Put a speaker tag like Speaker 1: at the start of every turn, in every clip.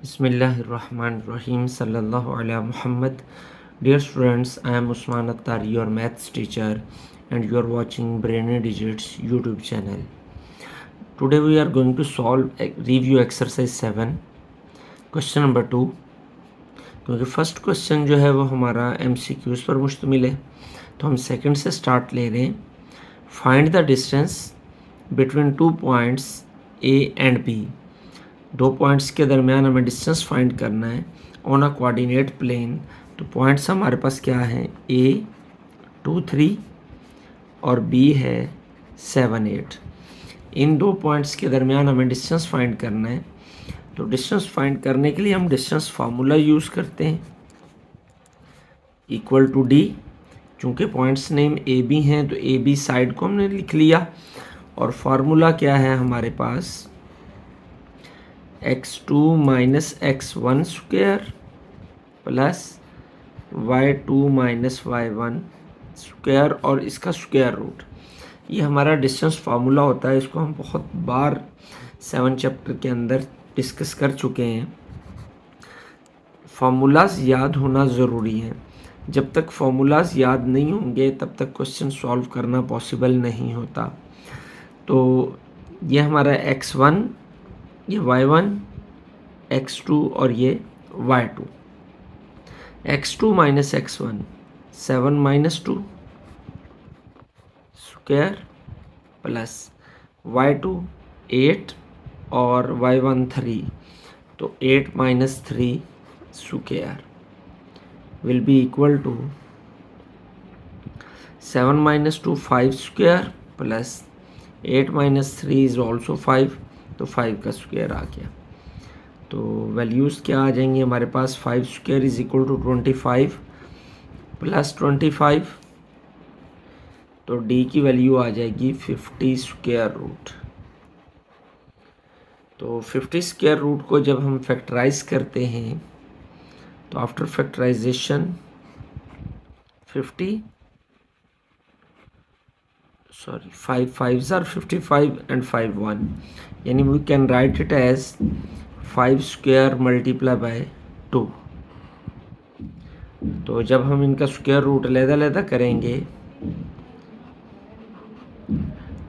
Speaker 1: Bismillahirrahmanirrahim. Sallallahu ala Muhammad. Dear students, I am Usman Attar, your maths teacher, and you are watching Brainy Digits YouTube channel. Today we are going to solve review exercise 7, question number 2. क्योंकि first question जो है वो हमारा MCQs पर मुश्तमिल है, तो हम सेकंड से स्टार्ट ले रहे हैं. Find the distance between 2 points A and B. 2 points के दरमियान हमें डिस्टेंस फाइंड करना है ऑन अ कोऑर्डिनेट प्लेन. तो पॉइंट्स हमारे पास क्या हैं, A 2 3 और B है 7 8. इन 2 पॉइंट्स के दरमियान हमें डिस्टेंस फाइंड करना है. तो डिस्टेंस फाइंड करने के लिए हम डिस्टेंस फार्मूला यूज़ करते हैं, इक्वल टू D. चूँकि पॉइंट्स नेम AB हैं तो AB साइड को हमने लिख लिया. और फार्मूला क्या है हमारे पास, x2 minus x1 square plus y2 minus y1 square और इसका स्क्वायर रूट. ये हमारा डिस्टेंस फार्मूला होता है. इसको हम बहुत बार 7 चैप्टर के अंदर डिस्कस कर चुके हैं. फार्मूलाज याद होना ज़रूरी है. जब तक फार्मूलाज याद नहीं होंगे तब तक क्वेश्चन सॉल्व करना पॉसिबल नहीं होता. तो ये हमारा x1, ये y1, x2 और ये y2. x2 minus x1 7 minus 2 square plus y2 8 और y1 3. तो 8 minus 3 square will be equal to 7 minus 2 5 square plus 8 minus 3 is also 5. तो 5 का स्क्वायर आ गया. तो वैल्यूज़ क्या आ जाएंगी हमारे पास, 5 square is equal to 25 plus 25. तो D की वैल्यू आ जाएगी 50 स्क्वायर रूट. तो 50 स्क्वायर रूट को जब हम फैक्टराइज करते हैं तो after factorisation 5 5s are 55 and 5 1, यानी we can write it as 5 square multiplied by 2. तो जब हम इनका स्क्वायर रूट अलग-अलग करेंगे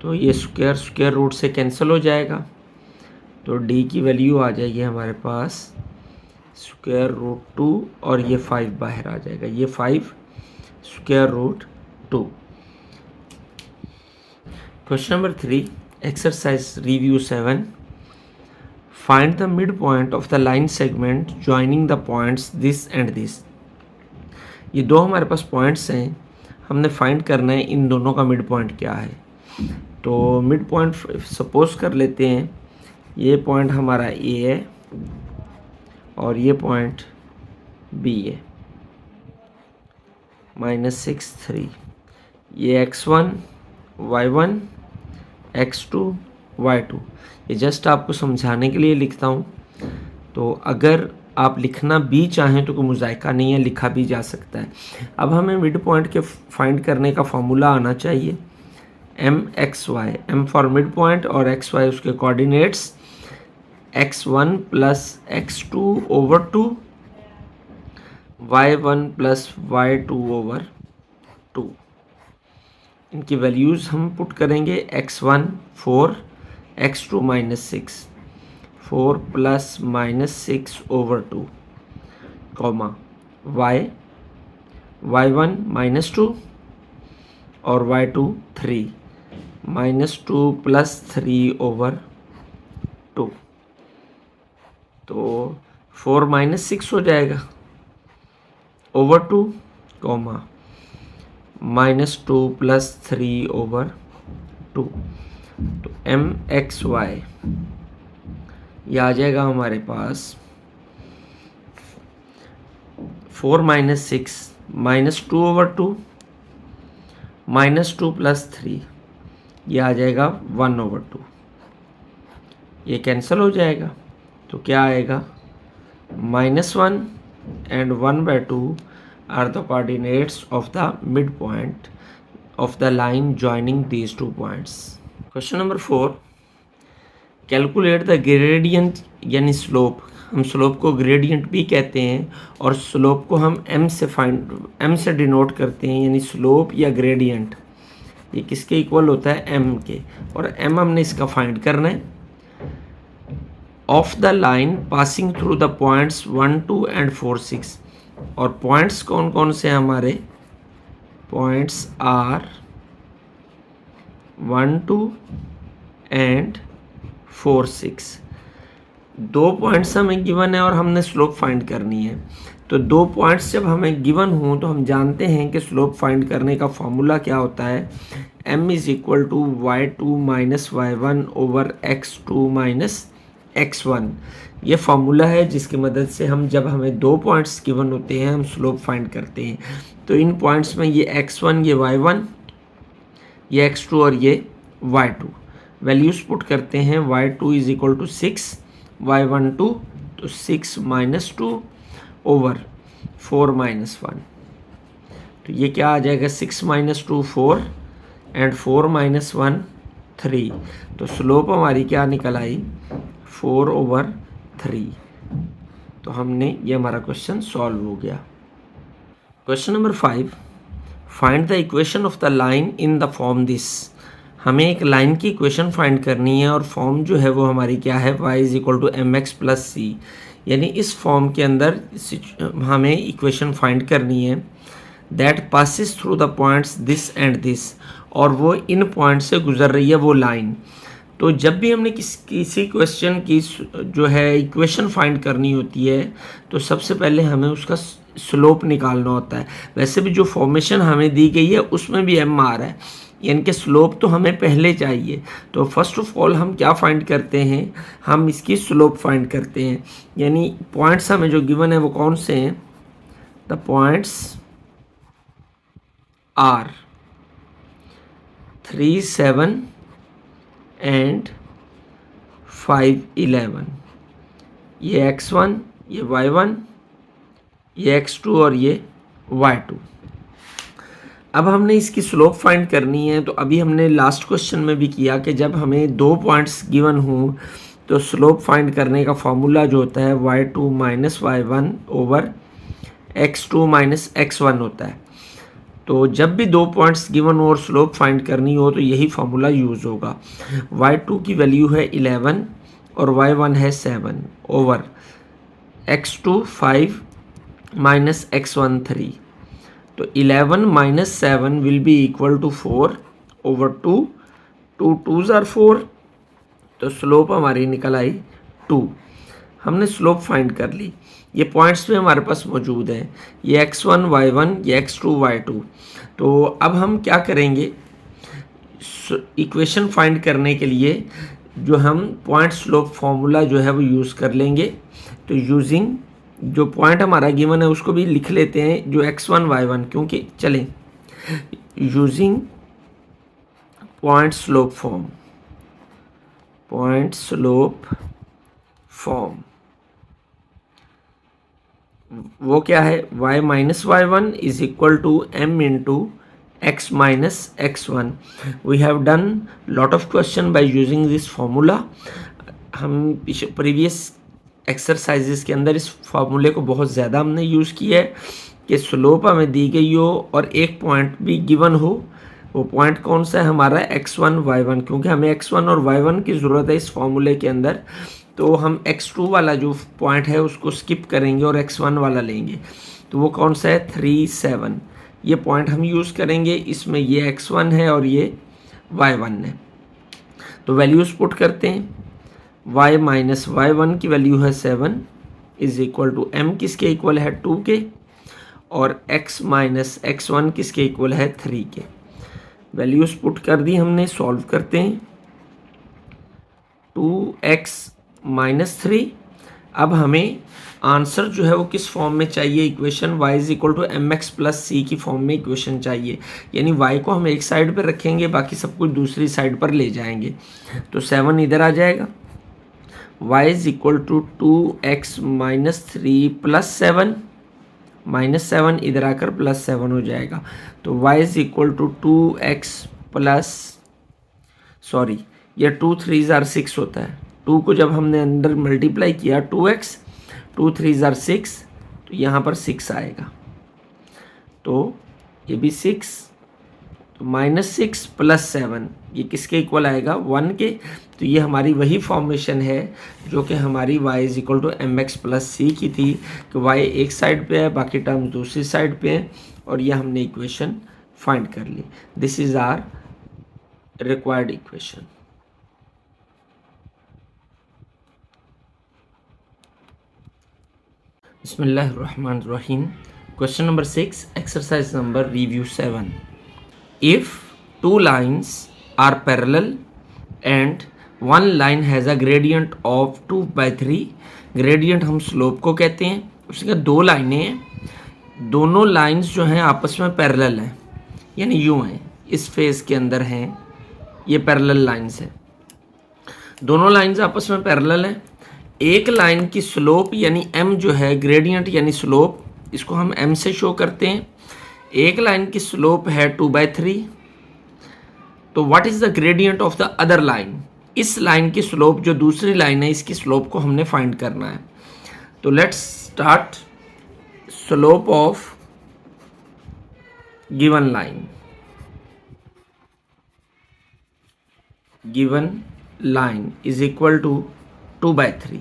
Speaker 1: तो ये स्क्वायर रूट से कैंसिल हो जाएगा. तो D की वैल्यू आ जाएगी हमारे पास स्क्वायर रूट 2 और ये 5 बाहर आ जाएगा. ये 5 square root 2. Question number 3, exercise review 7. Find the mid point of the line segment joining the points this and this. ये दो हमारे पास पॉइंट्स हैं, हमने फाइंड करना है इन दोनों का मिड पॉइंट क्या है. तो मिड पॉइंट सपोज कर लेते हैं ये पॉइंट हमारा A है और ये पॉइंट B है, -6 3. ये x1 y1 x2 y2. ये जस्ट आपको समझाने के लिए लिखता हूँ. तो अगर आप लिखना भी चाहें तो कोई मुज़ायका नहीं है, लिखा भी जा सकता है. अब हमें मिड पॉइंट के फाइंड करने का फॉर्मूला आना चाहिए. MXY, M for mid point और XY उसके coordinates, x1 plus x2 over 2, y1 plus y2 over 2. इनकी वैल्यूज़ हम पुट करेंगे. x1 4, x2 -6, 4 plus -6 over 2, comma y1 -2 और y2 3, -2 प्लस 3 ओवर 2. तो 4 -6 हो जाएगा ओवर 2, कॉमा -2 प्लस 3 ओवर 2. तो MXY ये आ जाएगा हमारे पास 4 -6 -2 ओवर 2, -2 प्लस 3, ये आ जाएगा 1 ओवर 2. ये कैंसिल हो जाएगा. तो क्या आएगा, -1 and 1/2 are the coordinates of the mid point of the line joining these 2 points. Question number 4, calculate the gradient यानी स्लोप हम स्लोप को ग्रेडियंट भी कहते हैं और स्लोप को हम m से डिनोट करते हैं, यानी स्लोप या ग्रेडियंट ये किसके इक्वल होता है, m के, और m हमने इसका फाइंड करना है। Of the line passing through the points 1, 2 and 4, 6, और पॉइंट्स कौन कौन से हमारे, पॉइंट्स आर 1, 2 एंड 4, 6। दो पॉइंट्स हमें गिवन है और हमने स्लोप फाइंड करनी है। तो दो पॉइंट्स जब हमें गिवन हो तो हम जानते हैं कि स्लोप फाइंड करने का फॉर्मूला क्या होता है, m is equal to y2 minus y1 over x2 minus x1। ये फार्मूला है जिसकी मदद से हम जब हमें दो पॉइंट्स गिवन होते हैं हम स्लोप फाइंड करते हैं। तो इन पॉइंट्स में ये x1, ये y1, ये x2 और ये y2, वैल्यूज़ पुट करते हैं। y2 is equal to 6, y1 2, तो 6 माइनस 2 ओवर 4 माइनस 1, तो ये क्या आ जाएगा, 6 माइनस 2 4 एंड 4 माइनस 1 3। तो स्लोप हमारी क्या निकल आई, 4 ओवर 3। तो हमने ये हमारा क्वेश्चन सॉल्व हो गया। Question number 5, find the equation of the line in the form this. हमें एक लाइन की इक्वेशन फाइंड करनी है और फॉर्म जो है वो हमारी क्या है, y is equal to m x plus c, यानी इस फॉर्म के अंदर हमें इक्वेशन फाइंड करनी है that passes through the points this and this, और वो इन पॉइंट से गुजर रही है वो लाइन। तो जब भी हमने किसी क्वेश्चन की जो है इक्वेशन फाइंड करनी होती है तो सबसे पहले हमें उसका स्लोप निकालना होता है। वैसे भी जो फॉर्मेशन हमें दी गई है उसमें भी m आ रहा है, यानी कि स्लोप तो हमें पहले चाहिए। तो फर्स्ट ऑफ ऑल हम क्या फाइंड करते हैं, हम इसकी स्लोप फाइंड करते हैं। यानी पॉइंट्स हमें जो गिवन है वो कौन से हैं, द पॉइंट्स आर 3, 7 एंड 5, 11। ये x1, ये y1, ये x2 और ये y2। अब हमने इसकी स्लोप फाइंड करनी है। तो अभी हमने लास्ट क्वेश्चन में भी किया कि जब हमें दो पॉइंट्स गिवन हों तो स्लोप फाइंड करने का फॉर्मूला जो होता है y2 minus y1 over x2 minus x1 होता है। तो जब भी दो पॉइंट्स गिवन हो और स्लोप फाइंड करनी हो तो यही फार्मूला यूज़ होगा। y2 की वैल्यू है 11 और y1 है 7 ओवर x2 5 माइनस x1 3। तो 11 minus 7 will be equal to 4 over 2, 2 2s are 4, तो स्लोप हमारी निकल आई 2। हमने स्लोप फाइंड कर ली। ये पॉइंट्स भी हमारे पास मौजूद हैं, ये x1 y1, ये x2 y2। तो अब हम क्या करेंगे, इक्वेशन फाइंड करने के लिए जो हम पॉइंट स्लोप फॉर्मूला जो है वो यूज़ कर लेंगे। तो यूजिंग जो पॉइंट हमारा गिवन है उसको भी लिख लेते हैं, जो x1 y1, क्योंकि चलें using point slope form, point slope form वो क्या है, y minus y1 is equal to m into x minus x1। We have done lot of question by using this formula. हम प्रीवियस एक्सरसाइजेस के अंदर इस फार्मूले को बहुत ज़्यादा हमने यूज़ किया है कि स्लोप हमें दी गई हो और एक पॉइंट भी गिवन हो। वो पॉइंट कौन सा है हमारा, x1 y1, क्योंकि हमें x1 और y1 की ज़रूरत है इस फार्मूले के अंदर। तो हम x2 वाला जो पॉइंट है उसको स्किप करेंगे और x1 वाला लेंगे। तो वो कौन सा है, 3, 7, ये पॉइंट हम यूज़ करेंगे। इसमें ये x1 है और ये y1 है। तो वैल्यूज़ पुट करते हैं, y माइनस y1 की वैल्यू है 7 इज इक्वल टू m किसके इक्वल है 2 के, और x माइनस x1 किसके इक्वल है 3 के। वैल्यूज़ पुट कर दी हमने, सॉल्व करते हैं। 2x minus 3। अब हमें आंसर जो है वो किस फॉर्म में चाहिए, equation y is equal to m x plus c की फॉर्म में इक्वेशन चाहिए। यानी y को हम एक साइड पर रखेंगे, बाकी सब कुछ दूसरी साइड पर ले जाएंगे। तो 7 इधर आ जाएगा, y is equal to 2x minus 3 plus 7, minus 7 इधर आकर प्लस 7 हो जाएगा। तो y is equal to 2x plus, sorry ये 2 3s आर 6 होता है। 2 को जब हमने अंदर मल्टीप्लाई किया 2x 2 3 ज़ार 6, तो यहाँ पर 6 आएगा, तो ये भी 6, तो -6 + 7 ये किसके इक्वल आएगा, 1 के। तो ये हमारी वही फॉर्मेशन है जो कि हमारी y = mx + c की थी, कि y एक साइड पे है, बाकी टर्म्स दूसरी साइड पे हैं, और ये हमने इक्वेशन फाइंड कर ली। This is our required equation. बिस्मिल्लाहिर्रहमानिर्रहीम। Question number 6, exercise number review 7। If two lines are parallel and one line has a gradient of 2/3, gradient हम slope को कहते हैं, उसके दो लाइनें हैं, दोनों लाइंस जो हैं आपस में पैरेलल हैं, यानी यूँ हैं, इस फेज के अंदर हैं, ये पैरेलल लाइंस हैं, दोनों लाइंस आपस में पैरेलल हैं। एक लाइन की स्लोप यानी m जो है, ग्रेडियंट यानी स्लोप, इसको हम m से शो करते हैं। एक लाइन की स्लोप है 2/3, तो what is the gradient of the other line, इस लाइन की स्लोप जो दूसरी लाइन है इसकी स्लोप को हमने फाइंड करना है। तो let's start. Slope of given line is equal to 2/3।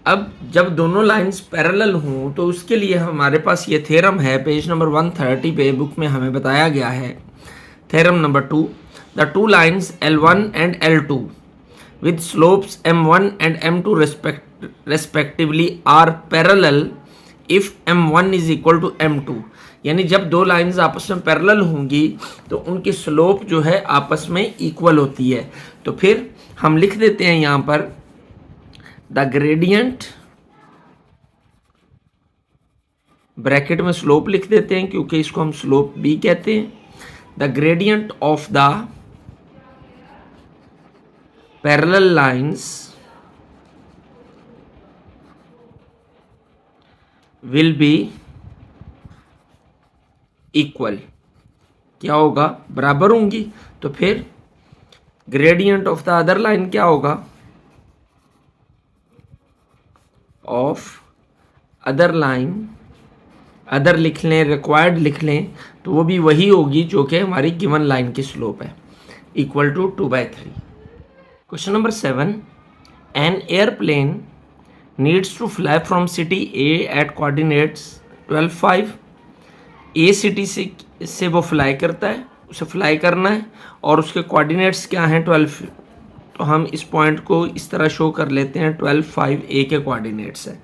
Speaker 1: अब जब दोनों लाइंस पैरेलल हों तो उसके लिए हमारे पास ये थ्योरम है, पेज नंबर 130 पे बुक में हमें बताया गया है। Theorem number 2, the two lines L1 and L2 with slopes M1 and M2 respectively are parallel if M1 is equal to M2। यानी जब दो लाइंस आपस में पैरेलल होंगी तो उनकी स्लोप जो है आपस में इक्वल होती है। तो फिर हम लिख देते हैं यहाँ पर द ग्रेडियंट, ब्रैकेट में स्लोप लिख देते हैं क्योंकि इसको हम स्लोप भी कहते हैं। The gradient of the parallel lines will be equal, क्या होगा, बराबर होंगी। तो फिर gradient of the other line क्या होगा, ऑफ अदर लाइन, अदर लिख लें, रिक्वायर्ड लिख लें, तो वो भी वही होगी जो कि हमारी गिवन लाइन की स्लोप है, equal to 2/3। Question number 7, an airplane needs to fly from city A at coordinates 12 5। A city से वो फ्लाई करता है, उसे फ्लाई करना है, और उसके कोऑर्डिनेट्स क्या हैं, 12। तो हम इस पॉइंट को इस तरह शो कर लेते हैं, 12 5 ए के कोऑर्डिनेट्स है।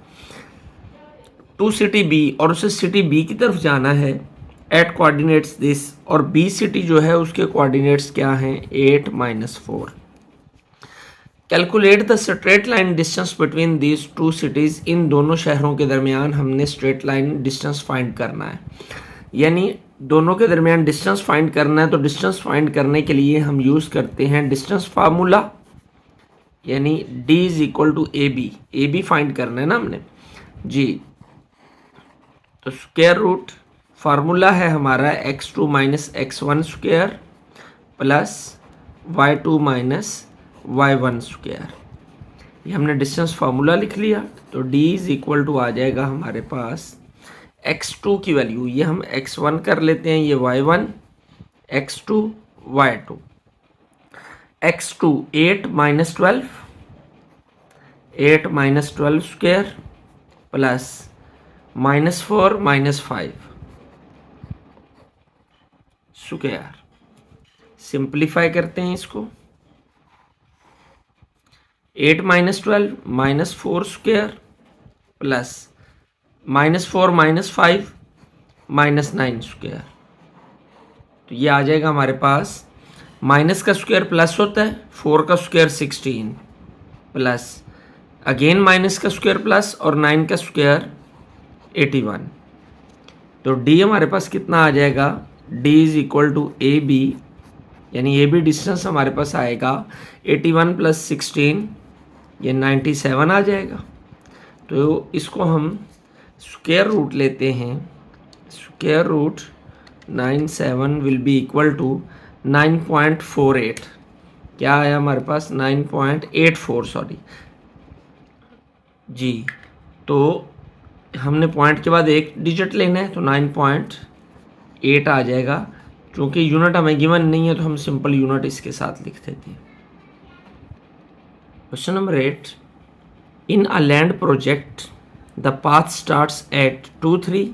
Speaker 1: टू सिटी बी, और उसे सिटी बी की तरफ जाना है, एट कोऑर्डिनेट्स दिस, और बी सिटी जो है उसके कोऑर्डिनेट्स क्या हैं, 8 -4। Calculate the straight line distance between these two cities. इन दोनों शहरों के दरमियान हमने स्ट्रेट लाइन डिस्टेंस फाइंड करना है, यानी दोनों के दरमियान डिस्टेंस फाइंड करना है। तो डिस्टेंस फाइंड करने के लिए हम यूज़ करते हैं डिस्टेंस फार्मूला, यानी d is equal to A B find करना है ना हमने जी। तो स्क्वायर रूट फार्मूला है हमारा x2 - x1 square plus y2 - y1 square. ये हमने डिस्टेंस फार्मूला लिख लिया। तो d इज इक्वल टू आ जाएगा हमारे पास x2 की वैल्यू, ये हम x1 कर लेते हैं, ये y1, x2 y2। x2 8 - 12, 8 - 12 square plus -4 - 5 square. Simplify करते हैं इसको, 8 - 12 -4 स्क्वायर प्लस -4 - 5 -9 स्क्वायर। तो ये आ जाएगा हमारे पास, माइनस का स्क्वायर प्लस होता है, 4 का स्क्वायर 16 प्लस अगेन माइनस का स्क्वायर प्लस और 9 का स्क्वायर 81। तो d हमारे पास कितना आ जाएगा, d is equal to A B, यानी ए बी डिस्टेंस हमारे पास आएगा 81 + 16, ये 97 आ जाएगा। तो इसको हम स्क्वायर रूट लेते हैं, square root 97 will be equal to 9.48। क्या आया हमारे पास, 9.84 सॉरी जी। तो हमने पॉइंट के बाद एक डिजिट लेना है तो 9.8 आ जाएगा। क्योंकि यूनिट हमें गिवन नहीं है तो हम सिंपल यूनिट इसके साथ लिख देते हैं। Question number 8, in a land project the path starts at 2-3,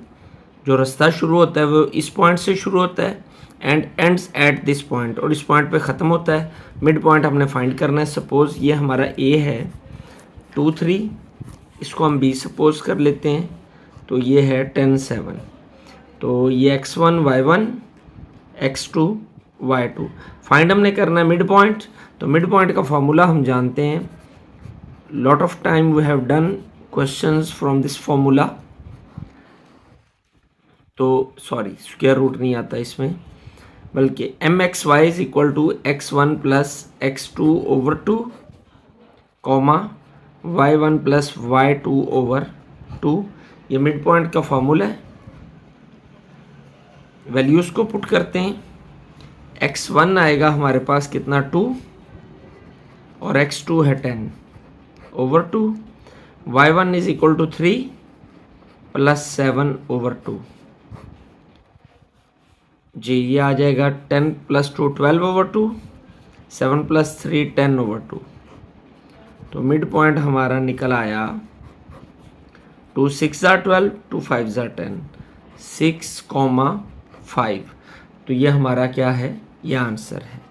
Speaker 1: जो रास्ता शुरू होता है वो इस पॉइंट से शुरू होता है and ends at this point, और इस पॉइंट पे ख़त्म होता है। मिड पॉइंट हमने फाइंड करना है। सपोज़ ये हमारा ए है 2-3, इसको हम बी सपोज कर लेते हैं, तो ये है 10-7। तो ये x1 y1 x2 y2 find हमने करना है मिड पॉइंट। तो मिड पॉइंट का फॉर्मूला हम जानते हैं, lot of time we have done questions from this formula. तो सॉरी, स्क्वायर रूट नहीं आता इसमें, बल्कि mxy is equal to x1 plus x2 over 2 comma y1 plus y2 over 2। ये मिड पॉइंट का फॉर्मूला है। वैल्यूज़ को पुट करते हैं। x1 आएगा हमारे पास कितना 2, और x2 है 10 over 2। y1 is equal to 3 plus 7 over 2। जी ये आ जाएगा 10 प्लस 2 12 ओवर 2, 7 प्लस 3 10 ओवर 2। तो मिड पॉइंट हमारा निकल आया 2 6 12, 2 5 10, 6, 5। तो ये हमारा क्या है, ये आंसर है।